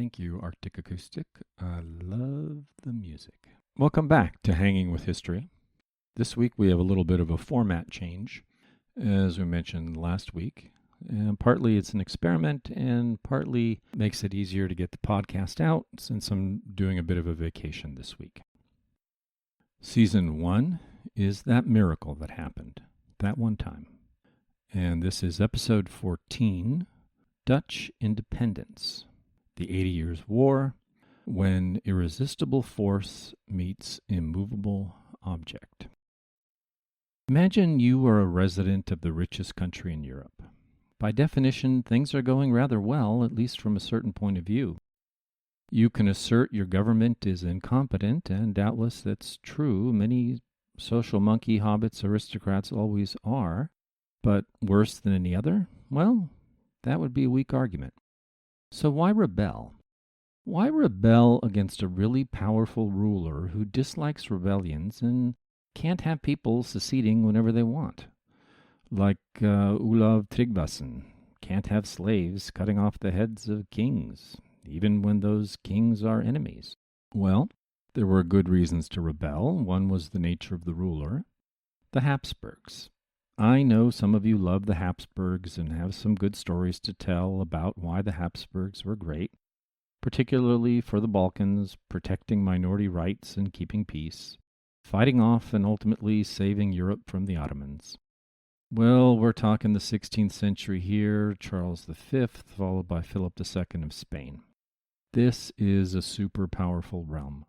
Thank you, Arctic Acoustic. I love the music. Welcome back to Hanging with History. This week we have a little bit of a format change, as we mentioned last week. And partly it's an experiment, and partly makes it easier to get the podcast out since I'm doing a bit of a vacation this week. Season 1 is that miracle that happened, that one time. And this is episode 14, Dutch Independence, the 80 Years' War, when irresistible force meets immovable object. Imagine you are a resident of the richest country in Europe. By definition, things are going rather well, at least from a certain point of view. You can assert your government is incompetent, and doubtless that's true. Many social monkey, hobbits, aristocrats always are. But worse than any other? Well, that would be a weak argument. So why rebel? Why rebel against a really powerful ruler who dislikes rebellions and can't have people seceding whenever they want? Like Olav Tryggvason can't have slaves cutting off the heads of kings, even when those kings are enemies. Well, there were good reasons to rebel. One was the nature of the ruler, the Hapsburgs. I know some of you love the Hapsburgs and have some good stories to tell about why the Hapsburgs were great, particularly for the Balkans, protecting minority rights and keeping peace, fighting off and ultimately saving Europe from the Ottomans. Well, we're talking the 16th century here, Charles V, followed by Philip II of Spain. This is a super powerful realm.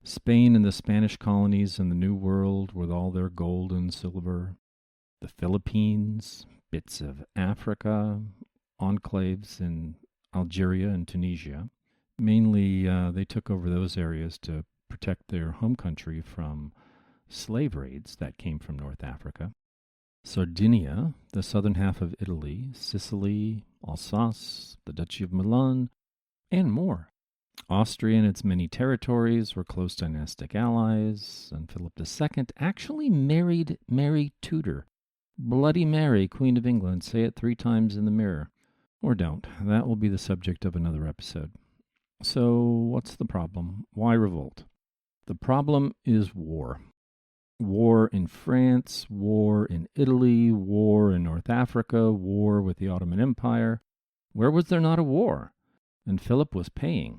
Spain and the Spanish colonies in the New World with all their gold and silver, the Philippines, bits of Africa, enclaves in Algeria and Tunisia. Mainly, they took over those areas to protect their home country from slave raids that came from North Africa. Sardinia, the southern half of Italy, Sicily, Alsace, the Duchy of Milan, and more. Austria and its many territories were close dynastic allies, and Philip II actually married Mary Tudor. Bloody Mary, Queen of England. Say it 3 times in the mirror. Or don't. That will be the subject of another episode. So, what's the problem? Why revolt? The problem is war. War in France, war in Italy, war in North Africa, war with the Ottoman Empire. Where was there not a war? And Philip was paying.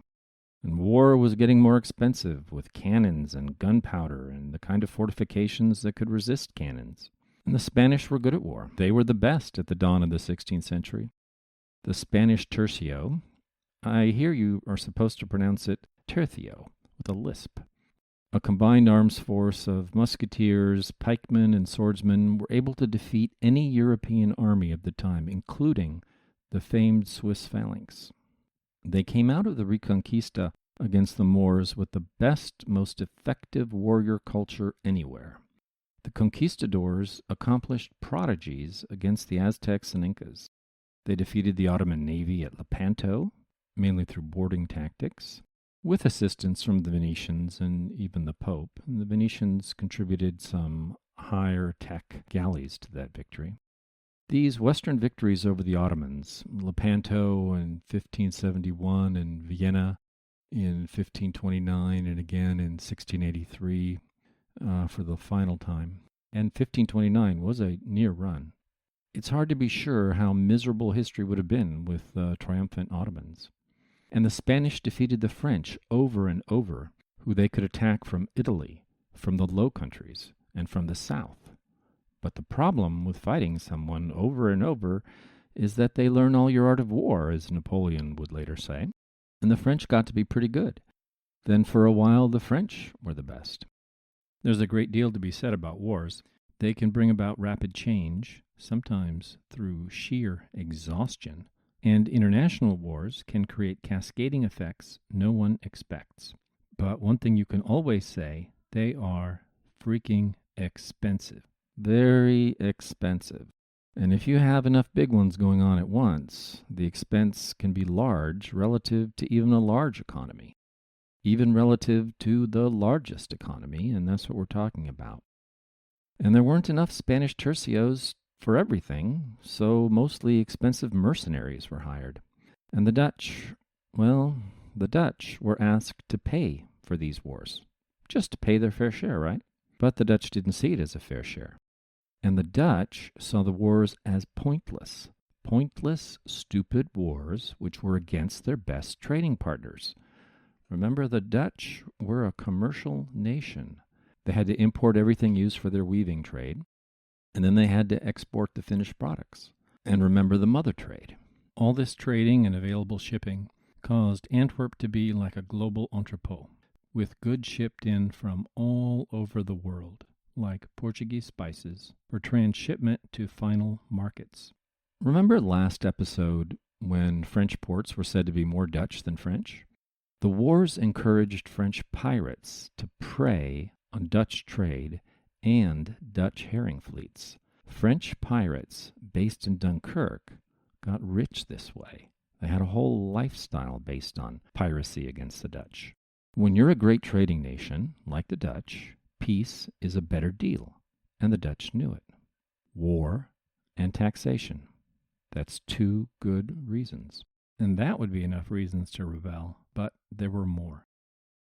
And war was getting more expensive with cannons and gunpowder and the kind of fortifications that could resist cannons. And the Spanish were good at war. They were the best at the dawn of the 16th century. The Spanish tercio, I hear you are supposed to pronounce it tercio, with a lisp. A combined arms force of musketeers, pikemen, and swordsmen were able to defeat any European army of the time, including the famed Swiss phalanx. They came out of the Reconquista against the Moors with the best, most effective warrior culture anywhere. The conquistadors accomplished prodigies against the Aztecs and Incas. They defeated the Ottoman navy at Lepanto, mainly through boarding tactics, with assistance from the Venetians and even the Pope. And the Venetians contributed some higher-tech galleys to that victory. These Western victories over the Ottomans, Lepanto in 1571 and Vienna in 1529 and again in 1683 for the final time, and 1529 was a near run. It's hard to be sure how miserable history would have been with triumphant Ottomans. And the Spanish defeated the French over and over, who they could attack from Italy, from the Low Countries, and from the south. But the problem with fighting someone over and over is that they learn all your art of war, as Napoleon would later say, and the French got to be pretty good. Then for a while the French were the best. There's a great deal to be said about wars. They can bring about rapid change, sometimes through sheer exhaustion, and international wars can create cascading effects no one expects. But one thing you can always say, they are freaking expensive. Very expensive. And if you have enough big ones going on at once, the expense can be large relative to even a large economy, even relative to the largest economy, and that's what we're talking about. And there weren't enough Spanish tercios for everything, so mostly expensive mercenaries were hired. And the Dutch, Well, the Dutch were asked to pay for these wars, just to pay their fair share, right? But the Dutch didn't see it as a fair share. And the Dutch saw the wars as pointless, stupid wars which were against their best trading partners. Remember, the Dutch were a commercial nation. They had to import everything used for their weaving trade, and then they had to export the finished products. And remember the mother trade. All this trading and available shipping caused Antwerp to be like a global entrepot, with goods shipped in from all over the world, like Portuguese spices, for transshipment to final markets. Remember last episode when French ports were said to be more Dutch than French? The wars encouraged French pirates to prey on Dutch trade and Dutch herring fleets. French pirates based in Dunkirk got rich this way. They had a whole lifestyle based on piracy against the Dutch. When you're a great trading nation, like the Dutch, peace is a better deal, and the Dutch knew it. War and taxation. That's two good reasons. And that would be enough reasons to rebel, but there were more.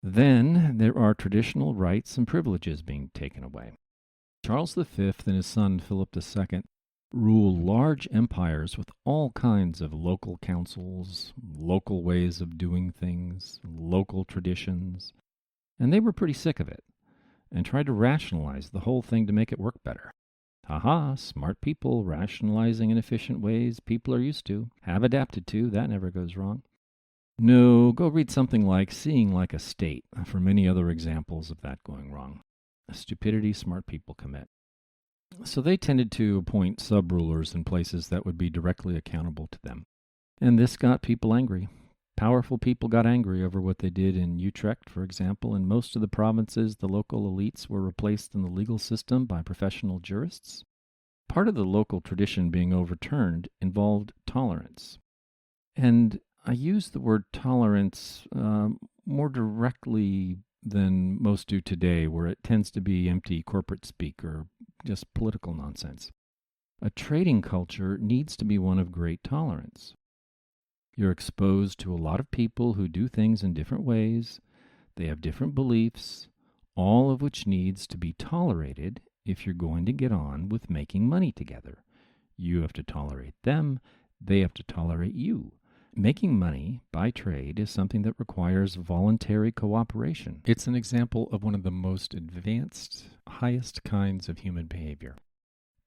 Then there are traditional rights and privileges being taken away. Charles V and his son Philip II ruled large empires with all kinds of local councils, local ways of doing things, local traditions, and they were pretty sick of it and tried to rationalize the whole thing to make it work better. Haha, smart people rationalizing inefficient ways people are used to, have adapted to, that never goes wrong. No, go read something like Seeing Like a State for many other examples of that going wrong. Stupidity smart people commit. So they tended to appoint sub-rulers in places that would be directly accountable to them. And this got people angry. Powerful people got angry over what they did in Utrecht, for example. In most of the provinces, the local elites were replaced in the legal system by professional jurists. Part of the local tradition being overturned involved tolerance. And I use the word tolerance more directly than most do today, where it tends to be empty corporate speak or just political nonsense. A trading culture needs to be one of great tolerance. You're exposed to a lot of people who do things in different ways. They have different beliefs, all of which needs to be tolerated if you're going to get on with making money together. You have to tolerate them. They have to tolerate you. Making money by trade is something that requires voluntary cooperation. It's an example of one of the most advanced, highest kinds of human behavior.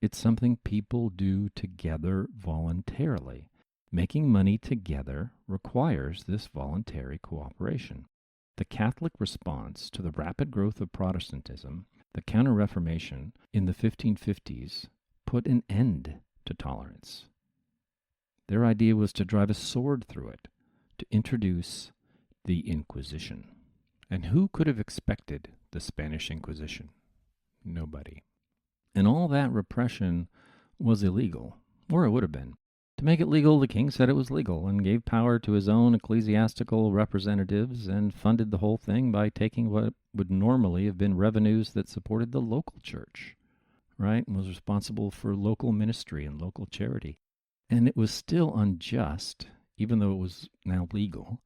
It's something people do together voluntarily. Making money together requires this voluntary cooperation. The Catholic response to the rapid growth of Protestantism, the Counter Reformation in the 1550s, put an end to tolerance. Their idea was to drive a sword through it, to introduce the Inquisition. And who could have expected the Spanish Inquisition? Nobody. And all that repression was illegal, or it would have been. To make it legal, the king said it was legal and gave power to his own ecclesiastical representatives and funded the whole thing by taking what would normally have been revenues that supported the local church, right? And was responsible for local ministry and local charity. And it was still unjust, even though it was now legal.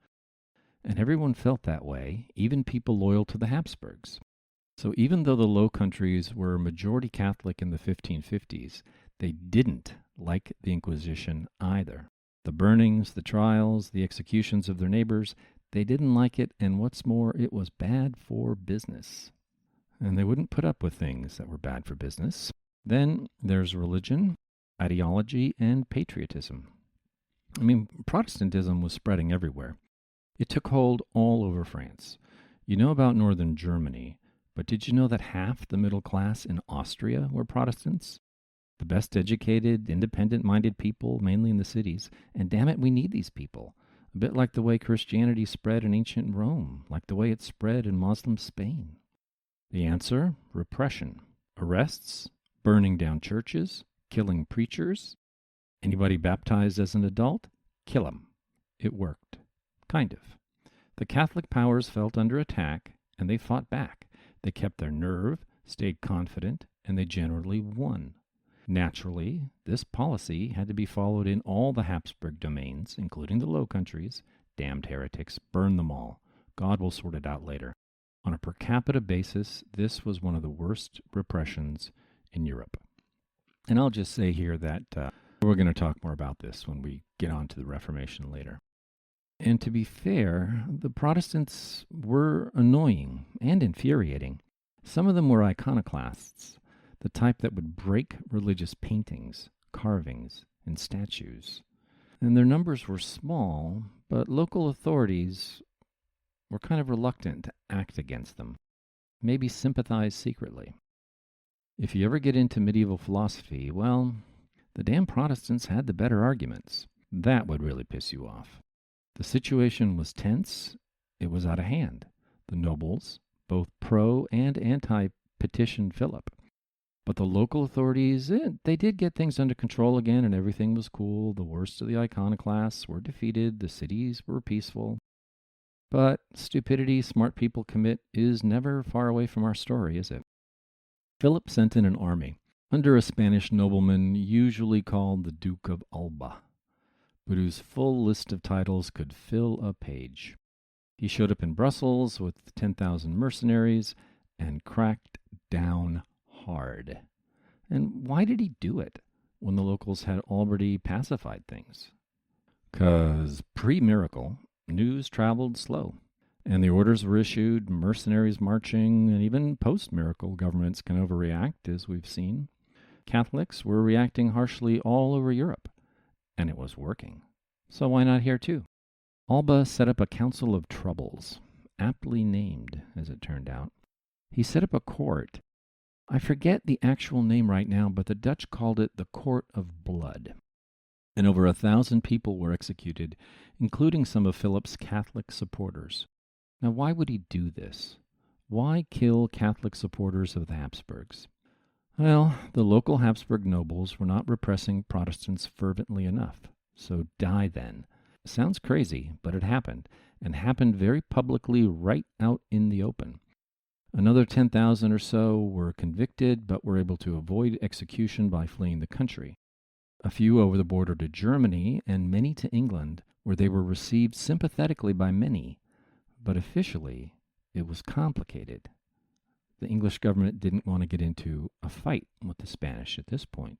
And everyone felt that way, even people loyal to the Hapsburgs. So even though the Low Countries were majority Catholic in the 1550s, they didn't like the Inquisition either. The burnings, the trials, the executions of their neighbors, they didn't like it, and what's more, it was bad for business. And they wouldn't put up with things that were bad for business. Then there's religion, ideology, and patriotism. I mean, Protestantism was spreading everywhere. It took hold all over France. You know about northern Germany, but did you know that half the middle class in Austria were Protestants? The best educated, independent-minded people, mainly in the cities. And damn it, we need these people. A bit like the way Christianity spread in ancient Rome, like the way it spread in Muslim Spain. The answer? Repression. Arrests, burning down churches, killing preachers. Anybody baptized as an adult? Kill 'em. It worked. Kind of. The Catholic powers felt under attack, and they fought back. They kept their nerve, stayed confident, and they generally won. Naturally, this policy had to be followed in all the Hapsburg domains, including the Low Countries, Damned heretics, burn them all. God will sort it out later. On a per capita basis, this was one of the worst repressions in Europe. And I'll just say here that we're going to talk more about this when we get on to the Reformation later. And to be fair, the Protestants were annoying and infuriating. Some of them were iconoclasts, the type that would break religious paintings, carvings, and statues. And their numbers were small, but local authorities were kind of reluctant to act against them, maybe sympathize secretly. If you ever get into medieval philosophy, well, the damn Protestants had the better arguments. That would really piss you off. The situation was tense. It was out of hand. The nobles, both pro and anti, petitioned Philip. But the local authorities, they did get things under control again, and everything was cool. The worst of the iconoclasts were defeated. The cities were peaceful. But stupidity smart people commit is never far away from our story, is it? Philip sent in an army under a Spanish nobleman usually called the Duke of Alba, but whose full list of titles could fill a page. He showed up in Brussels with 10,000 mercenaries and cracked down hard. And why did he do it when the locals had already pacified things? 'Cause pre-miracle, news traveled slow, and the orders were issued, mercenaries marching, and even post-miracle governments can overreact, as we've seen. Catholics were reacting harshly all over Europe, and it was working. So why not here too? Alba set up a council of troubles, aptly named, as it turned out. He set up a court. I forget the actual name right now, but the Dutch called it the Court of Blood. And over 1,000 people were executed, including some of Philip's Catholic supporters. Now, why would he do this? Why kill Catholic supporters of the Hapsburgs? Well, the local Hapsburg nobles were not repressing Protestants fervently enough. So die then. Sounds crazy, but it happened, and happened very publicly right out in the open. Another 10,000 or so were convicted, but were able to avoid execution by fleeing the country. A few over the border to Germany, and many to England, where they were received sympathetically by many. But officially, it was complicated. The English government didn't want to get into a fight with the Spanish at this point.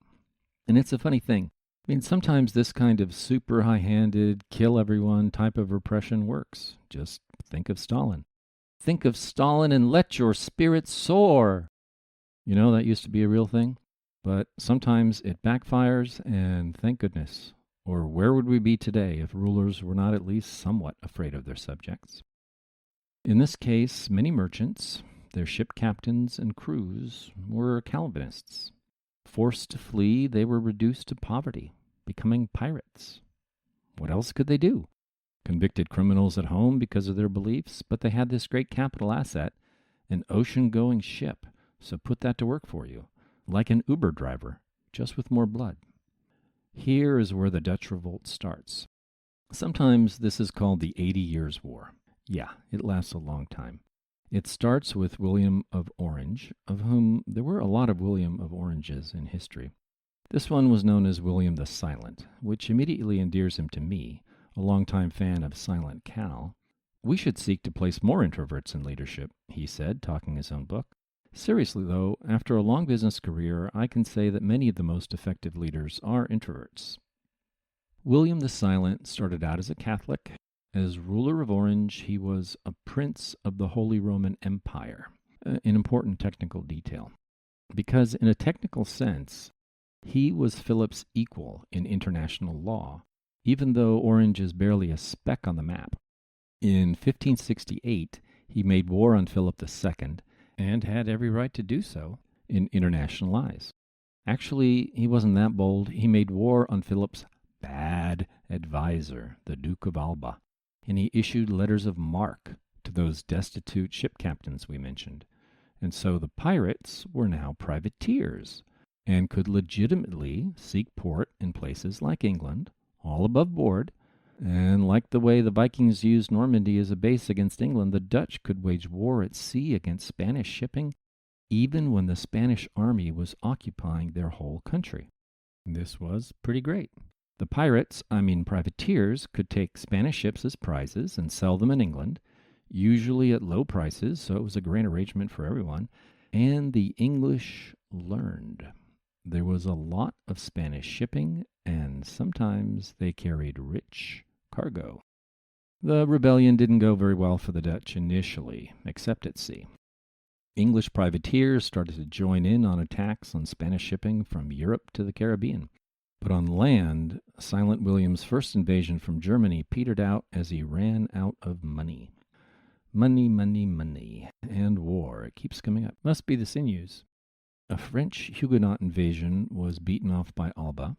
And it's a funny thing. I mean, sometimes this kind of super high-handed, kill everyone type of repression works. Just think of Stalin. Think of Stalin and let your spirit soar. You know, that used to be a real thing. But sometimes it backfires, and thank goodness. Or where would we be today if rulers were not at least somewhat afraid of their subjects? In this case, many merchants, their ship captains and crews, were Calvinists. Forced to flee, they were reduced to poverty, becoming pirates. What else could they do? Convicted criminals at home because of their beliefs, but they had this great capital asset, an ocean-going ship, so put that to work for you, like an Uber driver, just with more blood. Here is where the Dutch revolt starts. Sometimes this is called the 80 Years' War. Yeah, it lasts a long time. It starts with William of Orange, of whom there were a lot of William of Oranges in history. This one was known as William the Silent, which immediately endears him to me, a longtime fan of Silent Cal. We should seek to place more introverts in leadership, he said, talking his own book. Seriously, though, after a long business career, I can say that many of the most effective leaders are introverts. William the Silent started out as a Catholic. As ruler of Orange, he was a prince of the Holy Roman Empire, an important technical detail. Because in a technical sense, he was Philip's equal in international law, even though Orange is barely a speck on the map. In 1568, he made war on Philip II, and had every right to do so in international eyes. Actually, he wasn't that bold. He made war on Philip's bad advisor, the Duke of Alba, and he issued letters of marque to those destitute ship captains we mentioned. And so the pirates were now privateers and could legitimately seek port in places like England, all above board. And like the way the Vikings used Normandy as a base against England, the Dutch could wage war at sea against Spanish shipping, even when the Spanish army was occupying their whole country. This was pretty great. The pirates, privateers, could take Spanish ships as prizes and sell them in England, usually at low prices, so it was a great arrangement for everyone. And the English learned. There was a lot of Spanish shipping, and sometimes they carried rich cargo. The rebellion didn't go very well for the Dutch initially, except at sea. English privateers started to join in on attacks on Spanish shipping from Europe to the Caribbean. But on land, Silent William's first invasion from Germany petered out as he ran out of money. Money, money, money. And war. It keeps coming up. Must be the sinews. A French Huguenot invasion was beaten off by Alba,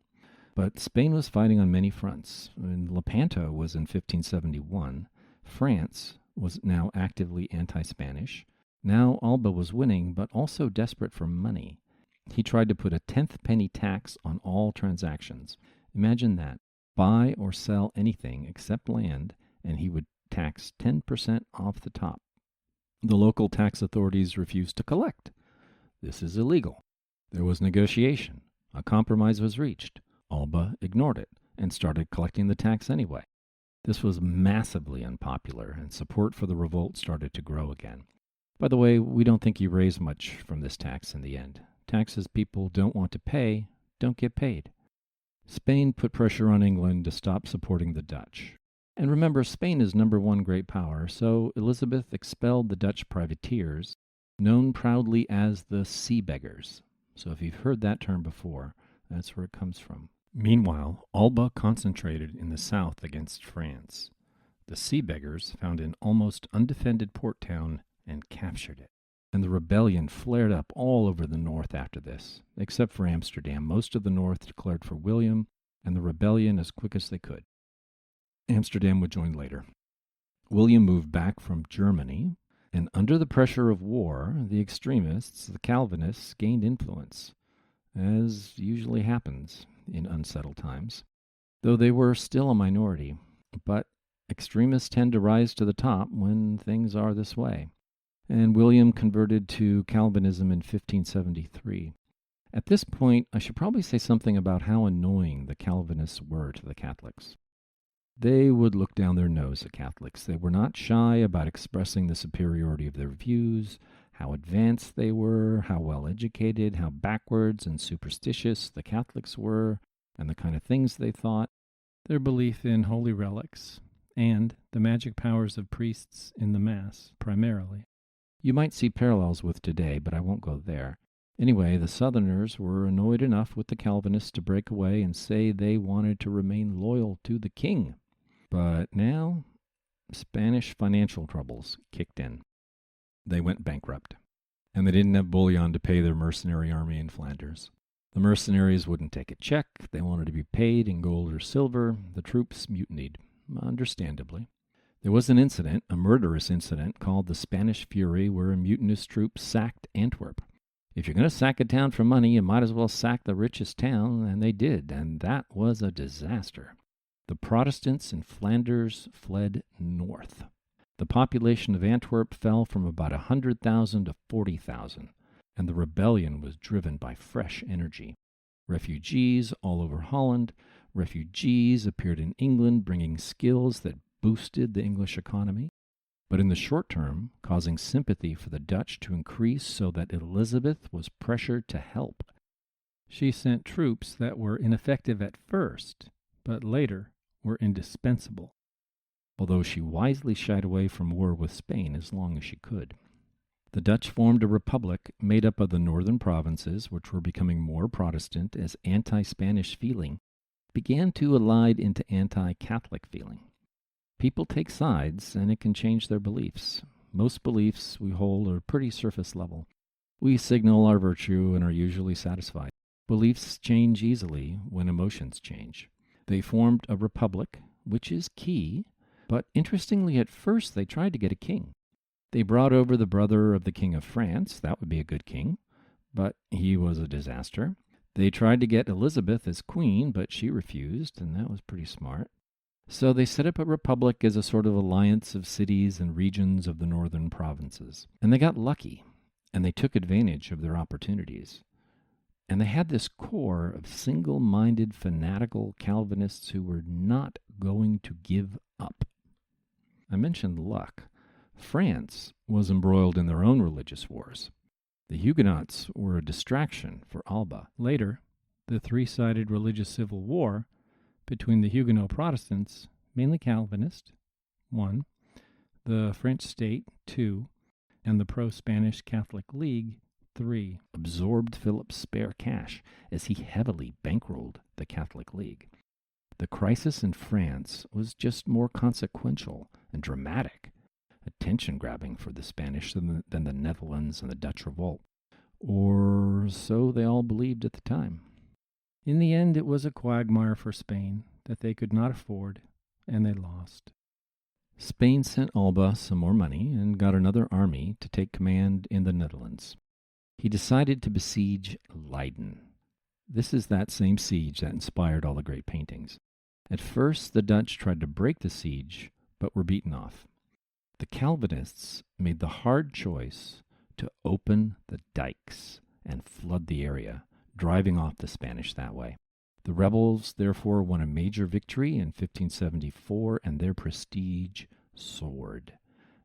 but Spain was fighting on many fronts. Lepanto was in 1571. France was now actively anti-Spanish. Now Alba was winning, but also desperate for money. He tried to put a 10th penny tax on all transactions. Imagine that. Buy or sell anything except land, and he would tax 10% off the top. The local tax authorities refused to collect. This is illegal. There was negotiation. A compromise was reached. Alba ignored it and started collecting the tax anyway. This was massively unpopular, and support for the revolt started to grow again. By the way, we don't think he raised much from this tax in the end. Taxes people don't want to pay don't get paid. Spain put pressure on England to stop supporting the Dutch. And remember, Spain is #1 great power, so Elizabeth expelled the Dutch privateers, known proudly as the Sea Beggars. So if you've heard that term before, that's where it comes from. Meanwhile, Alba concentrated in the south against France. The Sea Beggars found an almost undefended port town and captured it. And the rebellion flared up all over the north after this, except for Amsterdam. Most of the north declared for William, and the rebellion as quick as they could. Amsterdam would join later. William moved back from Germany, and under the pressure of war, the extremists, the Calvinists, gained influence, as usually happens in unsettled times, though they were still a minority. But extremists tend to rise to the top when things are this way. And William converted to Calvinism in 1573. At this point, I should probably say something about how annoying the Calvinists were to the Catholics. They would look down their nose at Catholics. They were not shy about expressing the superiority of their views, how advanced they were, how well educated, how backwards and superstitious the Catholics were, and the kind of things they thought, their belief in holy relics, and the magic powers of priests in the Mass, primarily. You might see parallels with today, but I won't go there. Anyway, the Southerners were annoyed enough with the Calvinists to break away and say they wanted to remain loyal to the king. But now, Spanish financial troubles kicked in. They went bankrupt, and they didn't have bullion to pay their mercenary army in Flanders. The mercenaries wouldn't take a check. They wanted to be paid in gold or silver. The troops mutinied, understandably. There was an incident, a murderous incident, called the Spanish Fury, where mutinous troops sacked Antwerp. If you're going to sack a town for money, you might as well sack the richest town, and they did, and that was a disaster. The Protestants in Flanders fled north. The population of Antwerp fell from about 100,000 to 40,000, and the rebellion was driven by fresh energy. Refugees all over Holland, refugees appeared in England, bringing skills that boosted the English economy, but in the short term, causing sympathy for the Dutch to increase so that Elizabeth was pressured to help. She sent troops that were ineffective at first, but later were indispensable, although she wisely shied away from war with Spain as long as she could. The Dutch formed a republic made up of the northern provinces, which were becoming more Protestant as anti-Spanish feeling began to elide into anti-Catholic feeling. People take sides, and it can change their beliefs. Most beliefs we hold are pretty surface level. We signal our virtue and are usually satisfied. Beliefs change easily when emotions change. They formed a republic, which is key, but interestingly at first they tried to get a king. They brought over the brother of the King of France. That would be a good king, but he was a disaster. They tried to get Elizabeth as queen, but she refused, and that was pretty smart. So they set up a republic as a sort of alliance of cities and regions of the northern provinces. And they got lucky, and they took advantage of their opportunities. And they had this core of single-minded, fanatical Calvinists who were not going to give up. I mentioned luck. France was embroiled in their own religious wars. The Huguenots were a distraction for Alba. Later, the three-sided religious civil war between the Huguenot Protestants, mainly Calvinist, 1, the French state, 2, and the pro-Spanish Catholic League, 3, absorbed Philip's spare cash as he heavily bankrolled the Catholic League. The crisis in France was just more consequential and dramatic, attention-grabbing for the Spanish than the Netherlands and the Dutch revolt, or so they all believed at the time. In the end, it was a quagmire for Spain that they could not afford, and they lost. Spain sent Alba some more money and got another army to take command in the Netherlands. He decided to besiege Leiden. This is that same siege that inspired all the great paintings. At first, the Dutch tried to break the siege, but were beaten off. The Calvinists made the hard choice to open the dikes and flood the area, driving off the Spanish that way. The rebels, therefore, won a major victory in 1574, and their prestige soared.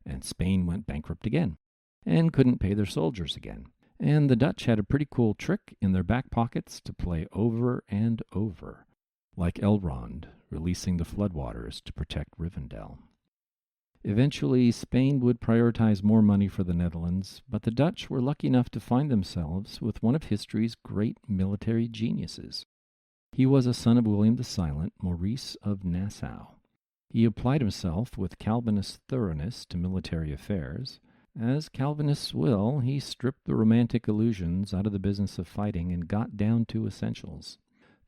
And Spain went bankrupt again, and couldn't pay their soldiers again. And the Dutch had a pretty cool trick in their back pockets to play over and over, like Elrond releasing the floodwaters to protect Rivendell. Eventually, Spain would prioritize more money for the Netherlands, but the Dutch were lucky enough to find themselves with one of history's great military geniuses. He was a son of William the Silent, Maurice of Nassau. He applied himself with Calvinist thoroughness to military affairs. As Calvinists will, he stripped the romantic illusions out of the business of fighting and got down to essentials.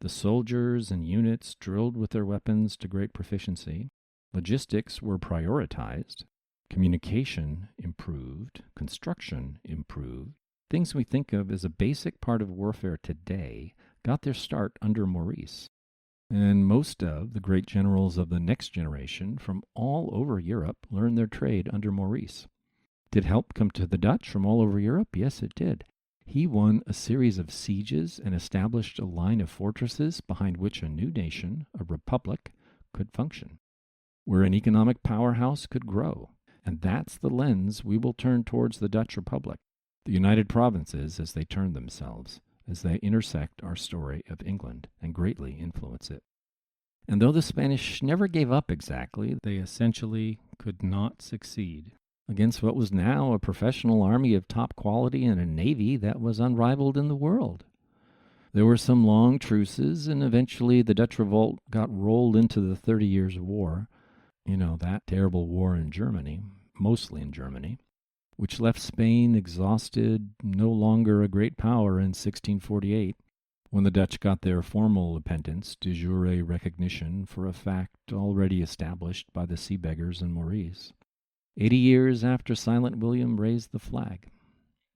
The soldiers and units drilled with their weapons to great proficiency. Logistics were prioritized. Communication improved. Construction improved. Things we think of as a basic part of warfare today got their start under Maurice. And most of the great generals of the next generation from all over Europe learned their trade under Maurice. Did help come to the Dutch from all over Europe? Yes, it did. He won a series of sieges and established a line of fortresses behind which a new nation, a republic, could function, where an economic powerhouse could grow. And that's the lens we will turn towards the Dutch Republic, the United Provinces as they turn themselves, as they intersect our story of England and greatly influence it. And though the Spanish never gave up exactly, they essentially could not succeed against what was now a professional army of top quality and a navy that was unrivaled in the world. There were some long truces, and eventually the Dutch revolt got rolled into the 30 Years' War, that terrible war in Germany, mostly in Germany, which left Spain exhausted, no longer a great power in 1648, when the Dutch got their formal independence, de jure recognition for a fact already established by the sea beggars and Maurice. 80 years after Silent William raised the flag.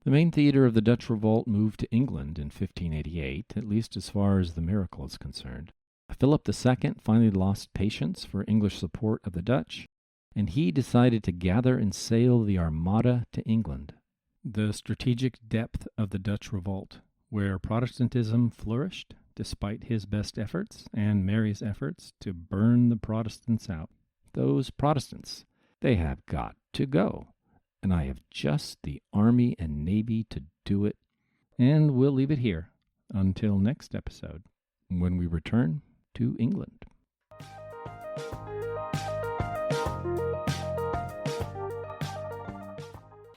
The main theater of the Dutch revolt moved to England in 1588, at least as far as the miracle is concerned. Philip II finally lost patience for English support of the Dutch, and he decided to gather and sail the Armada to England. The strategic depth of the Dutch revolt, where Protestantism flourished despite his best efforts and Mary's efforts to burn the Protestants out. Those Protestants, they have got to go, and I have just the army and navy to do it. And we'll leave it here until next episode, when we return to England.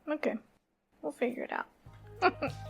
Okay, we'll figure it out.